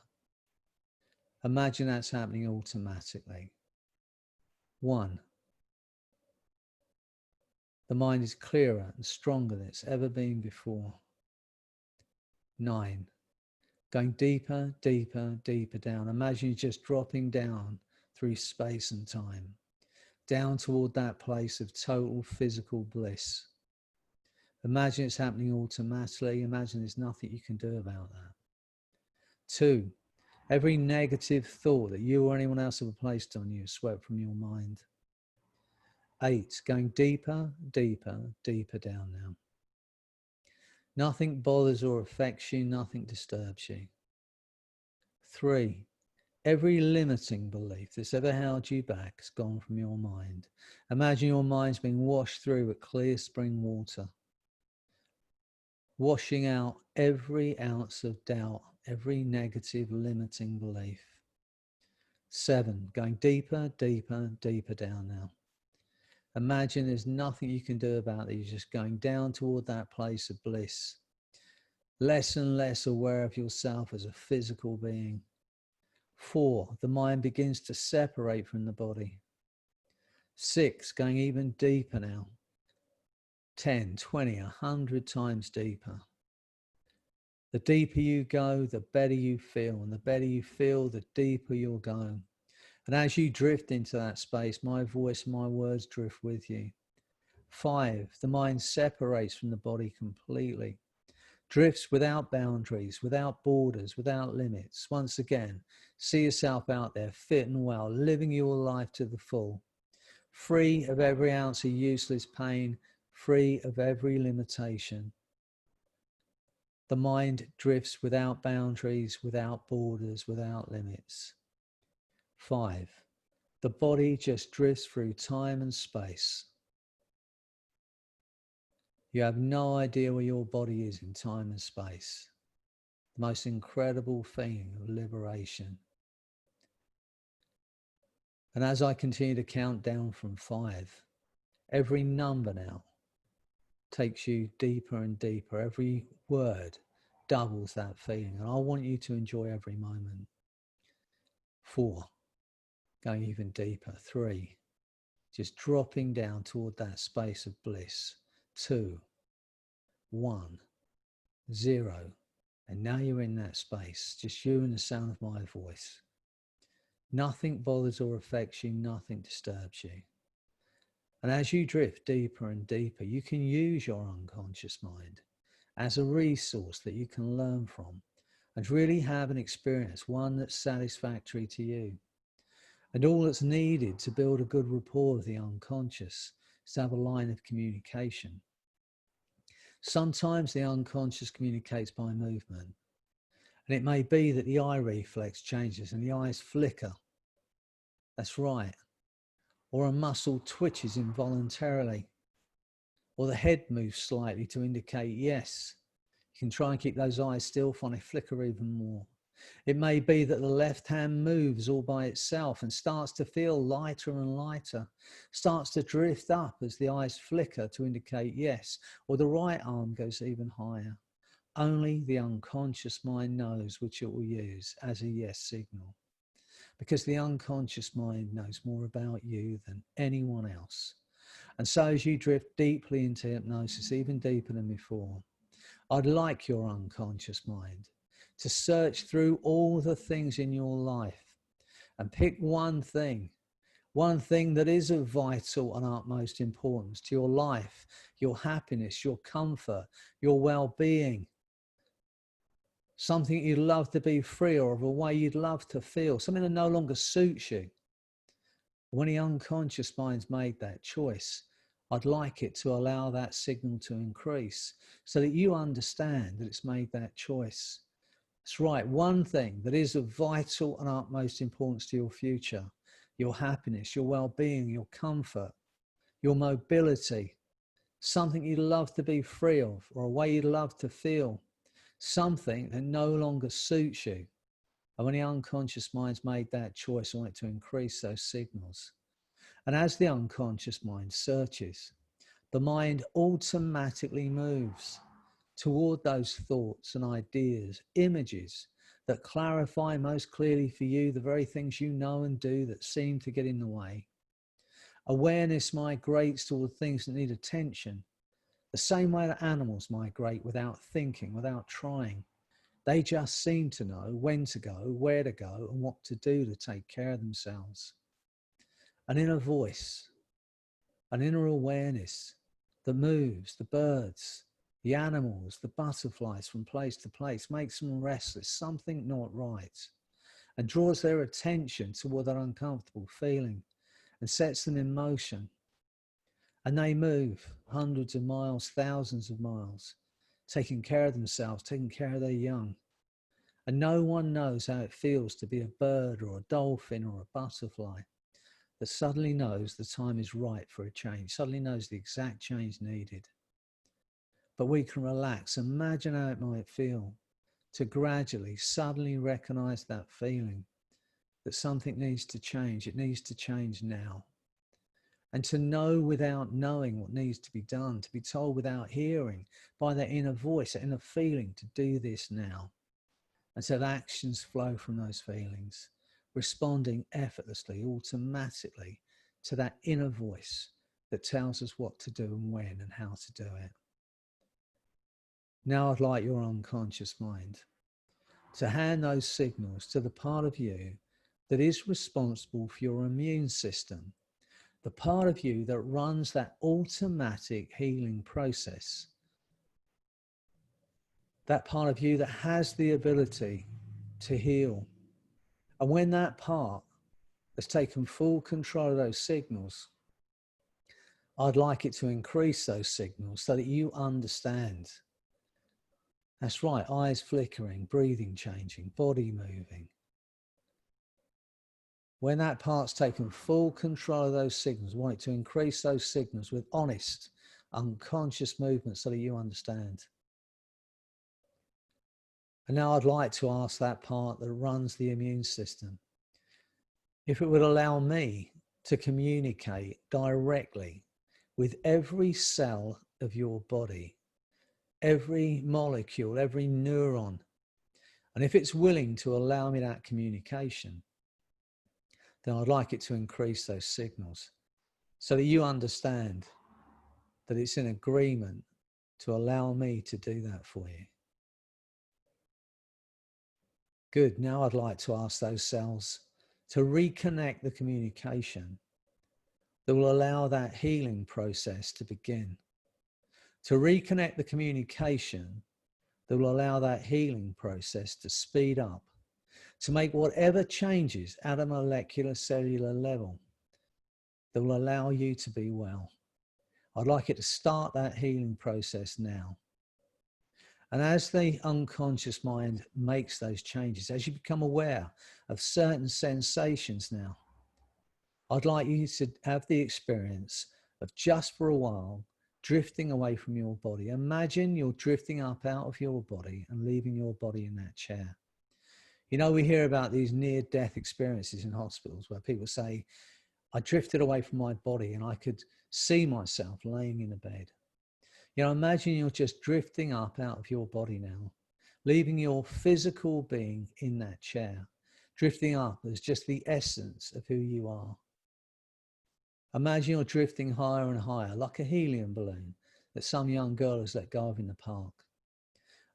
A: Imagine that's happening automatically. 1. The mind is clearer and stronger than it's ever been before. 9. Going deeper, deeper, deeper down. Imagine you're just dropping down through space and time, down toward that place of total physical bliss. Imagine it's happening automatically. Imagine there's nothing you can do about that. 2. Every negative thought that you or anyone else have placed on you is swept from your mind. 8. Going deeper, deeper, deeper down now. Nothing bothers or affects you. Nothing disturbs you. 3. Every limiting belief that's ever held you back has gone from your mind. Imagine your mind's being washed through with clear spring water. washing out every ounce of doubt, every negative limiting belief. 7, going deeper, deeper, deeper down now. Imagine there's nothing you can do about it. You're just going down toward that place of bliss. Less and less aware of yourself as a physical being. 4, the mind begins to separate from the body. 6, going even deeper now. 10, 20, 100 times deeper. The deeper you go, the better you feel. And the better you feel, the deeper you'll go. And as you drift into that space, my voice, my words drift with you. 5, the mind separates from the body completely. Drifts without boundaries, without borders, without limits. Once again, see yourself out there, fit and well, living your life to the full. Free of every ounce of useless pain, free of every limitation. The mind drifts without boundaries, without borders, without limits. 5, the body just drifts through time and space. You have no idea where your body is in time and space. The most incredible feeling of liberation. And as I continue to count down from 5, every number now takes you deeper and deeper. Every word doubles that feeling. And I want you to enjoy every moment. 4, going even deeper. 3, just dropping down toward that space of bliss. 2, 1, 0. And now you're in that space, just you and the sound of my voice. Nothing bothers or affects you, nothing disturbs you. And as you drift deeper and deeper, you can use your unconscious mind as a resource that you can learn from and really have an experience, one that's satisfactory to you. And all that's needed to build a good rapport with the unconscious is to have a line of communication. Sometimes the unconscious communicates by movement. And it may be that the eye reflex changes and the eyes flicker. That's right. Or a muscle twitches involuntarily. Or the head moves slightly to indicate yes. You can try and keep those eyes still, find they flicker even more. It may be that the left hand moves all by itself and starts to feel lighter and lighter, starts to drift up as the eyes flicker to indicate yes, or the right arm goes even higher. Only the unconscious mind knows which it will use as a yes signal, because the unconscious mind knows more about you than anyone else. And so as you drift deeply into hypnosis, even deeper than before, I'd like your unconscious mind to search through all the things in your life and pick one thing that is of vital and utmost importance to your life, your happiness, your comfort, your well-being, something you'd love to be free of, a way you'd love to feel, something that no longer suits you. When the unconscious mind's made that choice, I'd like it to allow that signal to increase so that you understand that it's made that choice. That's right, one thing that is of vital and utmost importance to your future, your happiness, your well-being, your comfort, your mobility, something you'd love to be free of, or a way you'd love to feel, something that no longer suits you. And when the unconscious mind's made that choice, I want it to increase those signals. And as the unconscious mind searches, the mind automatically moves toward those thoughts and ideas, images that clarify most clearly for you the very things you know and do that seem to get in the way. Awareness migrates toward things that need attention, the same way that animals migrate without thinking, without trying. They just seem to know when to go, where to go, and what to do to take care of themselves. An inner voice, an inner awareness that moves the birds, the animals, the butterflies from place to place, makes them restless, something not right, and draws their attention toward that uncomfortable feeling and sets them in motion. And they move hundreds of miles, thousands of miles, taking care of themselves, taking care of their young. And no one knows how it feels to be a bird or a dolphin or a butterfly that suddenly knows the time is right for a change, suddenly knows the exact change needed. but we can relax. Imagine how it might feel to gradually, suddenly recognize that feeling that something needs to change. It needs to change now. And to know without knowing what needs to be done, to be told without hearing by that inner voice, that inner feeling to do this now. And so actions flow from those feelings, responding effortlessly, automatically to that inner voice that tells us what to do and when and how to do it. Now I'd like your unconscious mind to hand those signals to the part of you that is responsible for your immune system, the part of you that runs that automatic healing process, that part of you that has the ability to heal. And when that part has taken full control of those signals, I'd like it to increase those signals so that you understand. That's right, eyes flickering, breathing changing, body moving. When that part's taken full control of those signals, I want it to increase those signals with honest, unconscious movement so that you understand. And now I'd like to ask that part that runs the immune system if it would allow me to communicate directly with every cell of your body, every molecule, every neuron. And if it's willing to allow me that communication, then I'd like it to increase those signals so that you understand that it's in agreement to allow me to do that for you. Good. Now I'd like to ask those cells to reconnect the communication that will allow that healing process to begin. To reconnect the communication that will allow that healing process to speed up, to make whatever changes at a molecular cellular level that will allow you to be well. I'd like it to start that healing process now. And as the unconscious mind makes those changes, as you become aware of certain sensations now, I'd like you to have the experience of just for a while drifting away from your body. Imagine you're drifting up out of your body and leaving your body in that chair. You know, we hear about these near-death experiences in hospitals where people say, I drifted away from my body and I could see myself laying in a bed. You know, imagine you're just drifting up out of your body now, leaving your physical being in that chair, drifting up as just the essence of who you are. Imagine you're drifting higher and higher, like a helium balloon that some young girl has let go of in the park.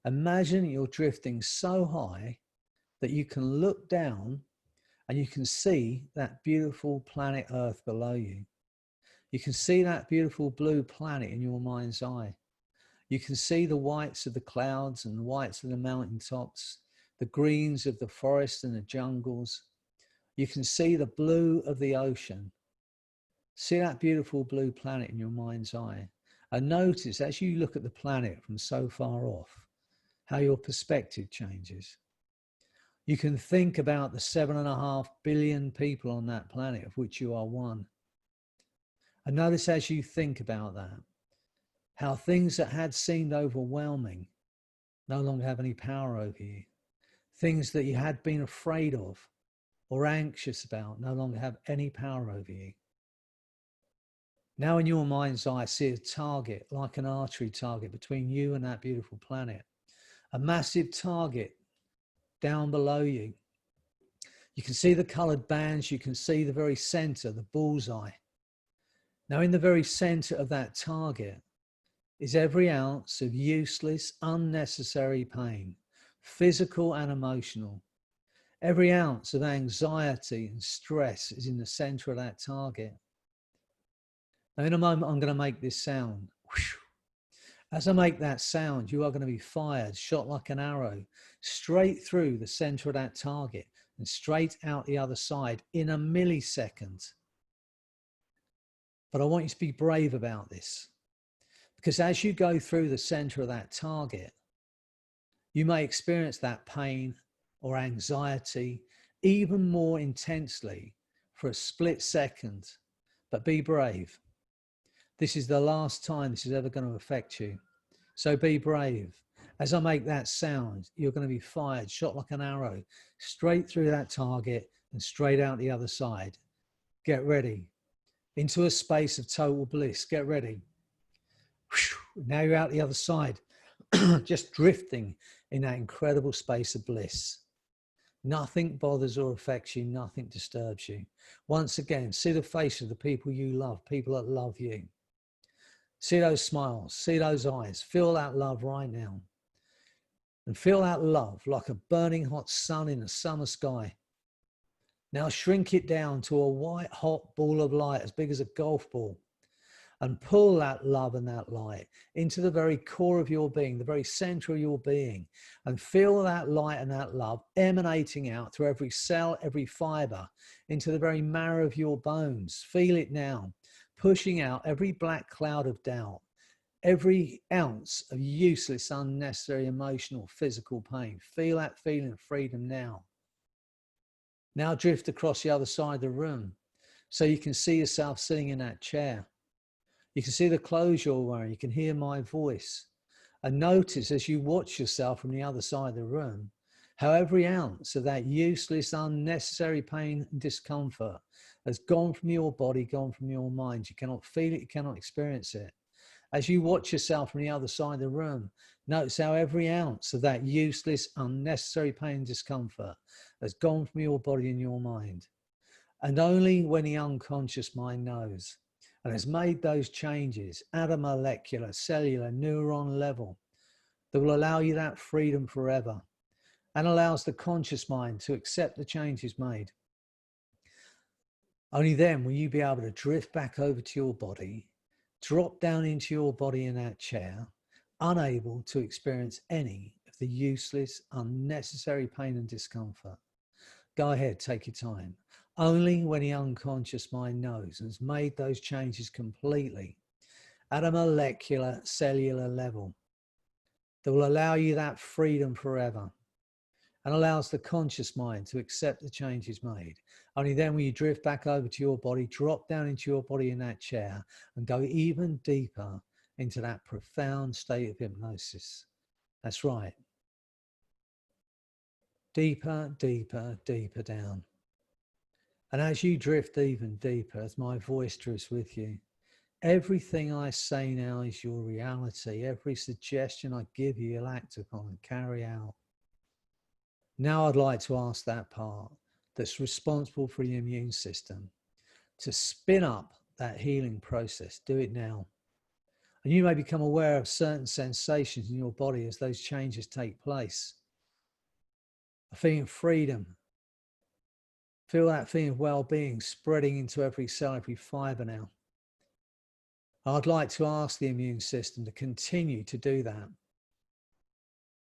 A: Imagine you're drifting so high that you can look down and you can see that beautiful planet Earth below you. You can see that beautiful blue planet in your mind's eye. You can see the whites of the clouds and the whites of the mountaintops, the greens of the forest and the jungles. You can see the blue of the ocean. See that beautiful blue planet in your mind's eye. And notice as you look at the planet from so far off, how your perspective changes. You can think about the 7.5 billion people on that planet, of which you are one. And notice as you think about that, how things that had seemed overwhelming no longer have any power over you. Things that you had been afraid of or anxious about no longer have any power over you. Now in your mind's eye, see a target, like an archery target between you and that beautiful planet. A massive target down below you. You can see the colored bands. You can see the very center, the bullseye. Now in the very center of that target is every ounce of useless, unnecessary pain, physical and emotional. Every ounce of anxiety and stress is in the center of that target. Now in a moment, I'm going to make this sound. As I make that sound, you are going to be fired, shot like an arrow, straight through the center of that target and straight out the other side in a millisecond. But I want you to be brave about this, because as you go through the center of that target, you may experience that pain or anxiety even more intensely for a split second, but be brave. This is the last time this is ever going to affect you. So be brave. As I make that sound, you're going to be fired, shot like an arrow, straight through that target and straight out the other side. Get ready. Into a space of total bliss. Get ready. Now you're out the other side, just drifting in that incredible space of bliss. Nothing bothers or affects you. Nothing disturbs you. Once again, see the face of the people you love, people that love you. See those smiles, see those eyes, feel that love right now. And feel that love like a burning hot sun in a summer sky. Now shrink it down to a white hot ball of light as big as a golf ball. And pull that love and that light into the very core of your being, the very center of your being. And feel that light and that love emanating out through every cell, every fiber, into the very marrow of your bones. Feel it now, pushing out every black cloud of doubt, every ounce of useless, unnecessary, emotional, physical pain. Feel that feeling of freedom now. Now drift across the other side of the room so you can see yourself sitting in that chair. You can see the clothes you're wearing. You can hear my voice. And notice as you watch yourself from the other side of the room, how every ounce of that useless, unnecessary pain and discomfort has gone from your body, gone from your mind. You cannot feel it, you cannot experience it. As you watch yourself from the other side of the room, notice how every ounce of that useless, unnecessary pain and discomfort has gone from your body and your mind. And only when the unconscious mind knows and has made those changes at a molecular, cellular, neuron level that will allow you that freedom forever and allows the conscious mind to accept the changes made. Only then will you be able to drift back over to your body, drop down into your body in that chair, unable to experience any of the useless, unnecessary pain and discomfort. Go ahead, take your time. Only when the unconscious mind knows and has made those changes completely at a molecular, cellular level that will allow you that freedom forever and allows the conscious mind to accept the changes made. Only then will you drift back over to your body, drop down into your body in that chair and go even deeper into that profound state of hypnosis. That's right. Deeper, deeper, deeper down. And as you drift even deeper, as my voice drifts with you, everything I say now is your reality. Every suggestion I give you, you'll act upon and carry out. Now I'd like to ask that part that's responsible for the immune system to spin up that healing process. Do it now. And you may become aware of certain sensations in your body as those changes take place. A feeling of freedom. Feel that feeling of well-being spreading into every cell, every fiber now. I'd like to ask the immune system to continue to do that,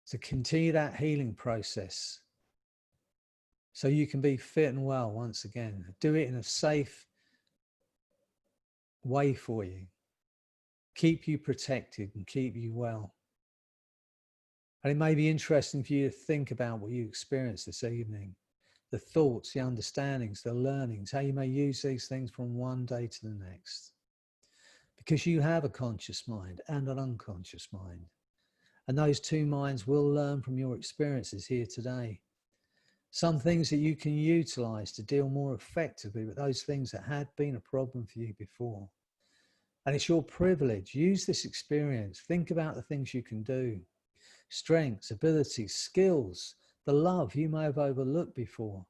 A: to continue that healing process so you can be fit and well once again. Do it in a safe way for you. Keep you protected and keep you well. And it may be interesting for you to think about what you experienced this evening. The thoughts, the understandings, the learnings, how you may use these things from one day to the next. Because you have a conscious mind and an unconscious mind. And those two minds will learn from your experiences here today. Some things that you can utilize to deal more effectively with those things that had been a problem for you before. And it's your privilege. Use this experience. Think about the things you can do. Strengths, abilities, skills, the love you may have overlooked before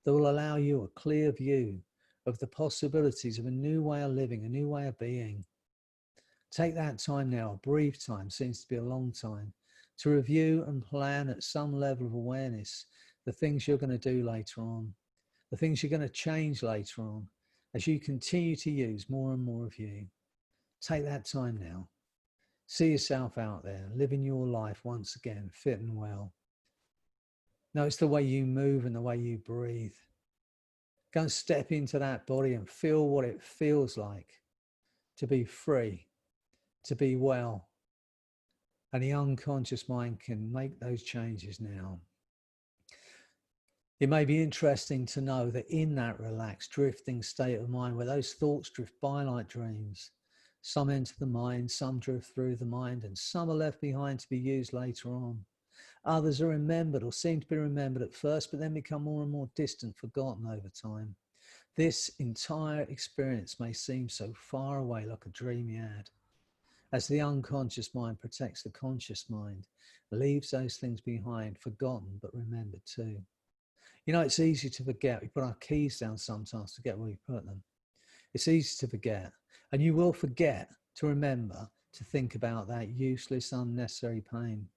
A: that will allow you a clear view of the possibilities of a new way of living, a new way of being. Take that time now, a brief time, seems to be a long time, to review and plan at some level of awareness the things you're going to do later on, the things you're going to change later on as you continue to use more and more of you. Take that time now. See yourself out there, living your life once again, fit and well. Notice the way you move and the way you breathe. Go and step into that body and feel what it feels like to be free, to be well. And the unconscious mind can make those changes now. It may be interesting to know that in that relaxed, drifting state of mind where those thoughts drift by like dreams, Some enter the mind, some drift through the mind, and some are left behind to be used later on. Others are remembered or seem to be remembered at first, but then become more and more distant, forgotten over time. This entire experience may seem so far away, like a dream you had. As the unconscious mind protects the conscious mind, leaves those things behind, forgotten but remembered too. You know, it's easy to forget. We put our keys down sometimes to get where we put them. It's easy to forget. And you will forget to remember to think about that useless, unnecessary pain.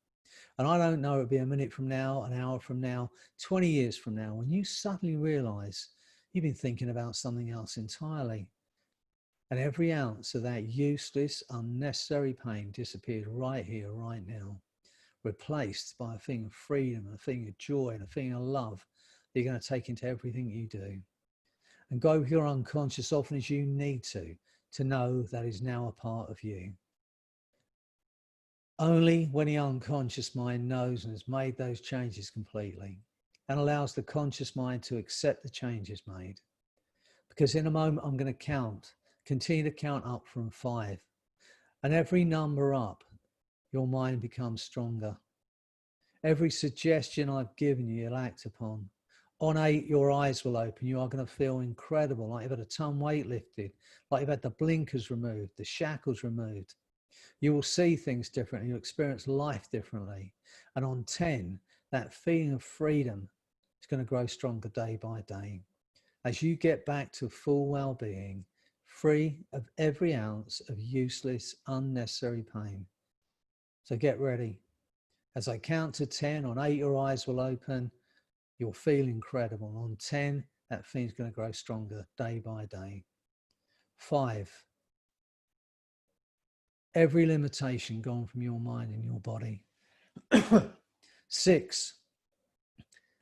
A: And I don't know, it'll be a minute from now, an hour from now, 20 years from now, when you suddenly realize you've been thinking about something else entirely. And every ounce of that useless, unnecessary pain disappeared right here, right now, replaced by a feeling of freedom, a feeling of joy, and a feeling of love that you're going to take into everything you do. And go with your unconscious often as you need to know that is now a part of you. Only when the unconscious mind knows and has made those changes completely and allows the conscious mind to accept the changes made. Because in a moment, I'm going to continue to count up from 5. And every number up, your mind becomes stronger. Every suggestion I've given you, you'll act upon. On 8, your eyes will open. You are going to feel incredible, like you've had a ton weight lifted, like you've had the blinkers removed, the shackles removed. You will see things differently. You'll experience life differently. And on 10, that feeling of freedom is going to grow stronger day by day. As you get back to full well-being, free of every ounce of useless, unnecessary pain. So get ready. As I count to 10, on 8, your eyes will open. You'll feel incredible. On 10, that feeling's going to grow stronger day by day. 5, every limitation gone from your mind and your body. 6,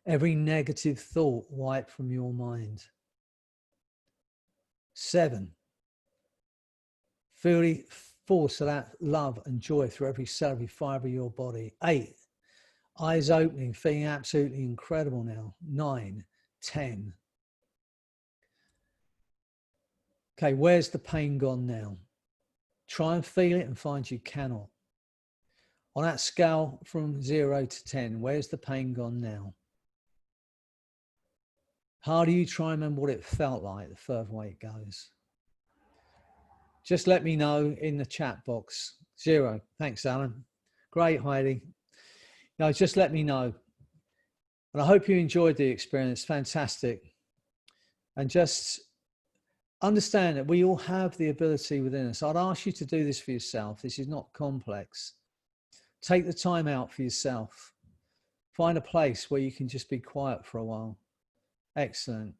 A: every negative thought wiped from your mind. 7, feel the force of that love and joy through every cell, every fiber of your body. 8, eyes opening, feeling absolutely incredible now. 9, 10. Okay, where's the pain gone now? Try and feel it and find you cannot. On that scale from 0 to 10, where's the pain gone now? How do you try and remember what it felt like the further away it goes? Just let me know in the chat box. 0. Thanks, Alan. Great, Heidi. No, just let me know. And I hope you enjoyed the experience. Fantastic. And just understand that we all have the ability within us. I'd ask you to do this for yourself. This is not complex. Take the time out for yourself. Find a place where you can just be quiet for a while. Excellent.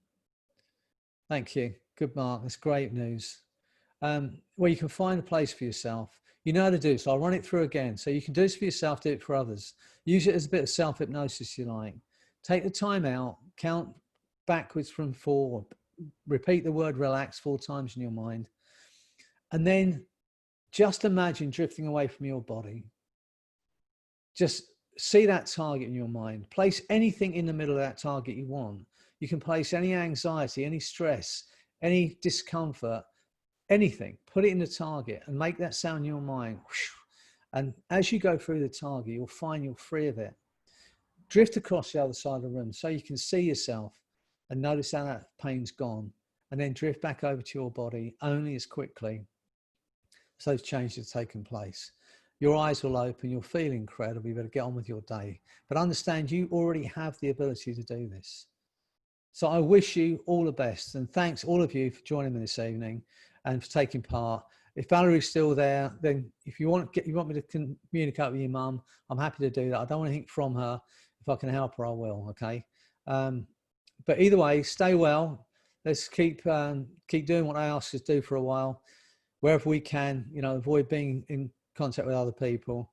A: Thank you. Good, Mark. That's great news. Where you can find a place for yourself. You know how to do it, so I'll run it through again. So you can do this for yourself, do it for others. Use it as a bit of self-hypnosis, you like. Take the time out, count backwards from 4, repeat the word relax 4 times in your mind. And then just imagine drifting away from your body. Just see that target in your mind. Place anything in the middle of that target you want. You can place any anxiety, any stress, any discomfort, anything. Put it in the target and make that sound in your mind. And as you go through the target, you'll find you're free of it. Drift across the other side of the room so you can see yourself and notice how that pain's gone. And then drift back over to your body only as quickly as those changes have taken place. Your eyes will open, you'll feel incredible, you better get on with your day. But understand you already have the ability to do this. So I wish you all the best, and thanks all of you for joining me this evening and for taking part. If Valerie's still there, then if you want me to communicate with your mum, I'm happy to do that. I don't want anything from her. If I can help her, I will, okay? But either way, stay well. Let's keep doing what I ask us to do for a while, wherever we can, you know, avoid being in contact with other people.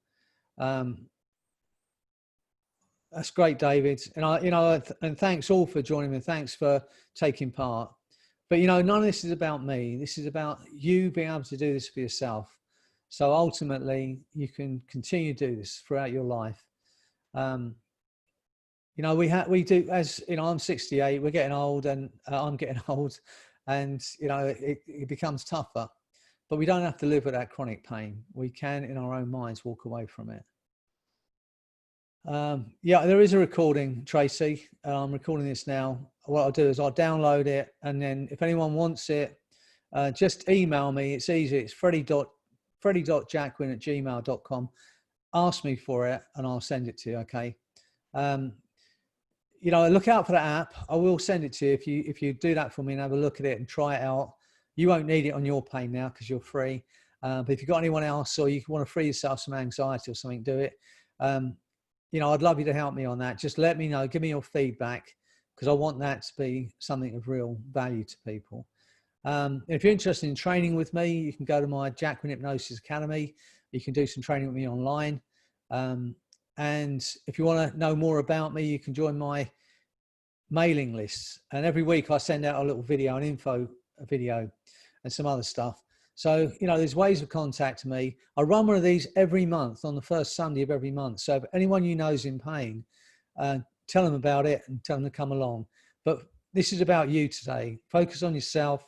A: That's great, David. And and thanks all for joining me. Thanks for taking part. But, you know, none of this is about me. This is about you being able to do this for yourself. So ultimately, you can continue to do this throughout your life. You know, we do, as you know, I'm 68, we're getting old, and I'm getting old, and, you know, it becomes tougher. but we don't have to live with that chronic pain. We can, in our own minds, walk away from it. Yeah, there is a recording, Tracy. I'm recording this now. What I'll do is I'll download it, and then if anyone wants it, just email me. It's easy. It's freddy.jacquin@gmail.com. Ask me for it, and I'll send it to you. Okay. You know, look out for that app. I will send it to you if you do that for me and have a look at it and try it out. You won't need it on your pain now because you're free. But if you've got anyone else, or you want to free yourself some anxiety or something, do it. You know, I'd love you to help me on that. Just let me know. Give me your feedback, because I want that to be something of real value to people. If you're interested in training with me, you can go to my Jacquin Hypnosis Academy. You can do some training with me online. And if you want to know more about me, you can join my mailing lists. And every week I send out a little video, an info video, and some other stuff. So, you know, there's ways of contacting me. I run one of these every month on the first Sunday of every month. So if anyone you know is in pain, tell them about it and tell them to come along. But this is about you today. Focus on yourself.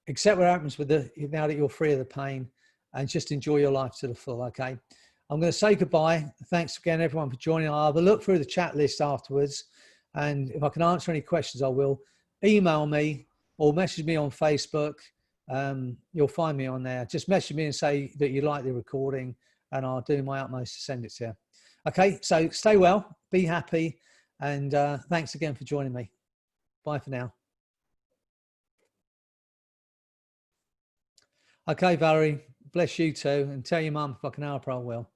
A: Accept what happens with now that you're free of the pain, and just enjoy your life to the full, okay? I'm going to say goodbye. Thanks again, everyone, for joining. I'll have a look through the chat list afterwards, and if I can answer any questions, I will. Email me or message me on Facebook. You'll find me on there. Just message me and say that you like the recording, and I'll do my utmost to send it to you. Okay, so stay well, be happy, and thanks again for joining me. Bye for now. Okay, Valerie, bless you too, and tell your mum if I can help her, I will.